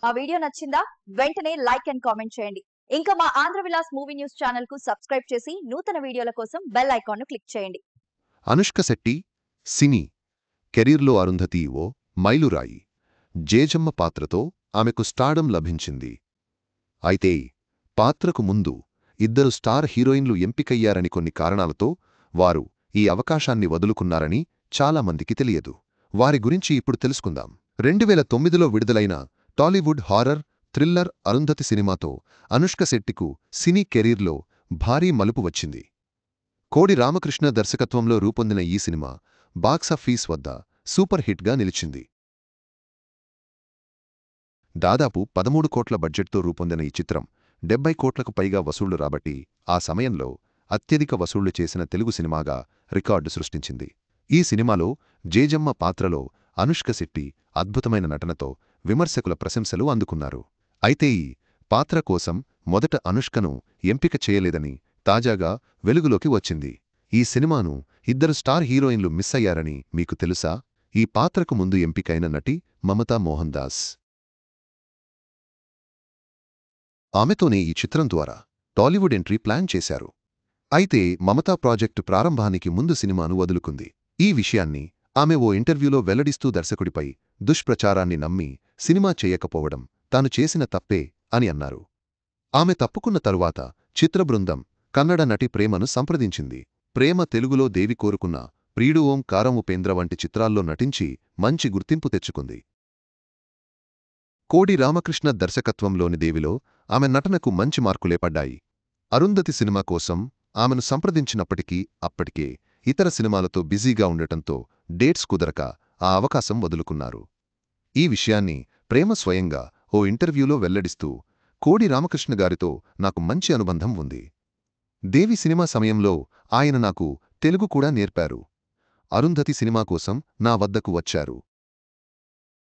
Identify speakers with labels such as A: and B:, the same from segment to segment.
A: ఆ వీడియో నచ్చిందా? వెంటనే లైక్ అండ్ కామెంట్ చేయండి. ఇంకా మా Andhra Vilas movie news channel కు సబ్స్క్రైబ్ చేసి నూతన వీడియోల కోసం బెల్ ఐకాన్ ను క్లిక్ చేయండి.
B: అనుష్క శెట్టి సినీ కెరీర్లో అరుంధతి ఓ మైలురాయి. జేజమ్మ పాత్రతో ఆమెకు స్టార్డమ్ లభించింది. అయితే పాత్రకు ముందు ఇద్దరు స్టార్ హీరోయిన్లు ఎంపికయ్యారని కొన్ని కారణాలతో వారు ఈ అవకాశాన్ని వదులుకున్నారని చాలామందికి తెలియదు. వారి గురించి ఇప్పుడు తెలుసుకుందాం. 2009లో విడుదలైన టాలీవుడ్ హారర్ థ్రిల్లర్ అరుంధతి సినిమాతో అనుష్క శెట్టికు సినీ కెరీర్లో భారీ మలుపు వచ్చింది. కోడి రామకృష్ణ దర్శకత్వంలో రూపొందిన ఈ సినిమా బాక్సాఫీస్ వద్ద సూపర్ హిట్గా నిలిచింది. దాదాపు 13 కోట్ల బడ్జెట్తో రూపొందిన ఈ చిత్రం 70 కోట్లకు పైగా వసూళ్లు రాబట్టి ఆ సమయంలో అత్యధిక వసూళ్లు చేసిన తెలుగు సినిమాగా రికార్డు సృష్టించింది. ఈ సినిమాలో జేజమ్మ పాత్రలో అనుష్క శెట్టి అద్భుతమైన నటనతో విమర్శకుల ప్రశంసలు అందుకున్నారు. అయితే ఈ పాత్ర కోసం మొదట అనుష్కను ఎంపిక చేయలేదని తాజాగా వెలుగులోకి వచ్చింది. ఈ సినిమాను ఇద్దరు స్టార్ హీరోయిన్లు మిస్ అయ్యారని మీకు తెలుసా? ఈ పాత్రకు ముందు ఎంపికైన నటి మమతా మోహన్ దాస్. ఆమెతోనే ఈ చిత్రం ద్వారా టాలీవుడ్ ఎంట్రీ ప్లాన్ చేశారు. అయితే మమతా ప్రాజెక్టు ప్రారంభానికి ముందు సినిమాను వదులుకుంది. ఈ విషయాన్ని ఆమె ఓ ఇంటర్వ్యూలో వెల్లడిస్తూ దర్శకుడిపై దుష్ప్రచారాన్ని నమ్మి సినిమా చేయకపోవడం తాను చేసిన తప్పే అని అన్నారు. ఆమె తప్పుకున్న తరువాత చిత్రబృందం కన్నడ నటి ప్రేమను సంప్రదించింది. ప్రేమ తెలుగులో దేవి కోరుకున్న, ప్రియుడు ఓం కారం ఉపేంద్ర వంటి చిత్రాల్లో నటించి మంచి గుర్తింపు తెచ్చుకుంది. కోడి రామకృష్ణ దర్శకత్వంలోని దేవిలో ఆమె నటనకు మంచి మార్కులే పడ్డాయి. అరుంధతి సినిమా కోసం ఆమెను సంప్రదించినప్పటికీ అప్పటికే ఇతర సినిమాలతో బిజీగా ఉండటంతో డేట్స్ కుదరక ఆ అవకాశం వదులుకున్నారు. ఈ విషయాన్ని ప్రేమ స్వయంగా ఓ ఇంటర్వ్యూలో వెల్లడిస్తూ, కోడి రామకృష్ణ గారితో నాకు మంచి అనుబంధం ఉంది. దేవి సినిమా సమయంలో ఆయన నాకు తెలుగు కూడా నేర్పారు. అరుంధతి సినిమా కోసం నా వద్దకు వచ్చారు.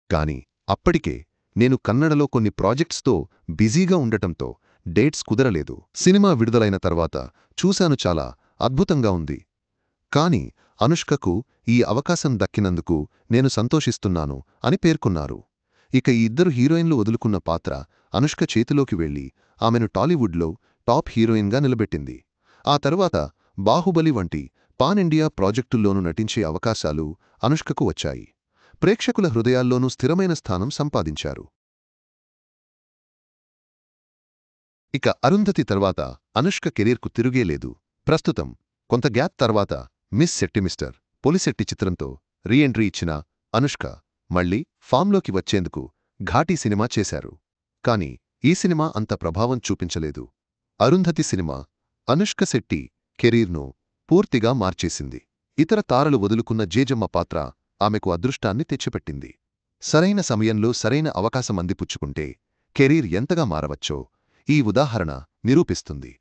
B: కాని అప్పటికే నేను కన్నడలో కొన్ని ప్రాజెక్ట్స్తో బిజీగా ఉండటంతో డేట్స్ కుదరలేదు. సినిమా విడుదలైన తర్వాత చూశాను, చాలా అద్భుతంగా ఉంది. కాని అనుష్కకు ఈ అవకాశం దక్కినందుకు నేను సంతోషిస్తున్నాను అని పేర్కొన్నారు. ఇక ఈ ఇద్దరు హీరోయిన్లు వదులుకున్న పాత్ర అనుష్క చేతిలోకి వెళ్లి ఆమెను టాలీవుడ్లో టాప్ హీరోయిన్గా నిలబెట్టింది. ఆ తరువాత బాహుబలి వంటి పాన్ ఇండియా ప్రాజెక్టుల్లోనూ నటించే అవకాశాలు అనుష్కకు వచ్చాయి. ప్రేక్షకుల హృదయాల్లోనూ స్థిరమైన స్థానం సంపాదించారు. ఇక అరుంధతి తర్వాత అనుష్క కెరీర్కు తిరుగేలేదు. ప్రస్తుతం కొంత గ్యాప్ తర్వాత మిస్ శెట్టి మిస్టర్ పొలిశెట్టి చిత్రంతో రీ ఎంట్రీ ఇచ్చిన అనుష్క మళ్లీ ఫామ్లోకి వచ్చేందుకు ఘాటీ సినిమా చేశారు. కాని ఈ సినిమా అంత ప్రభావం చూపించలేదు. అరుంధతి సినిమా అనుష్క శెట్టి కెరీర్ను పూర్తిగా మార్చేసింది. ఇతర తారలు వదులుకున్న జేజమ్మ పాత్ర ఆమెకు అదృష్టాన్ని తెచ్చిపెట్టింది. సరైన సమయంలో సరైన అవకాశం అందిపుచ్చుకుంటే కెరీర్ ఎంతగా మారవచ్చో ఈ ఉదాహరణ నిరూపిస్తుంది.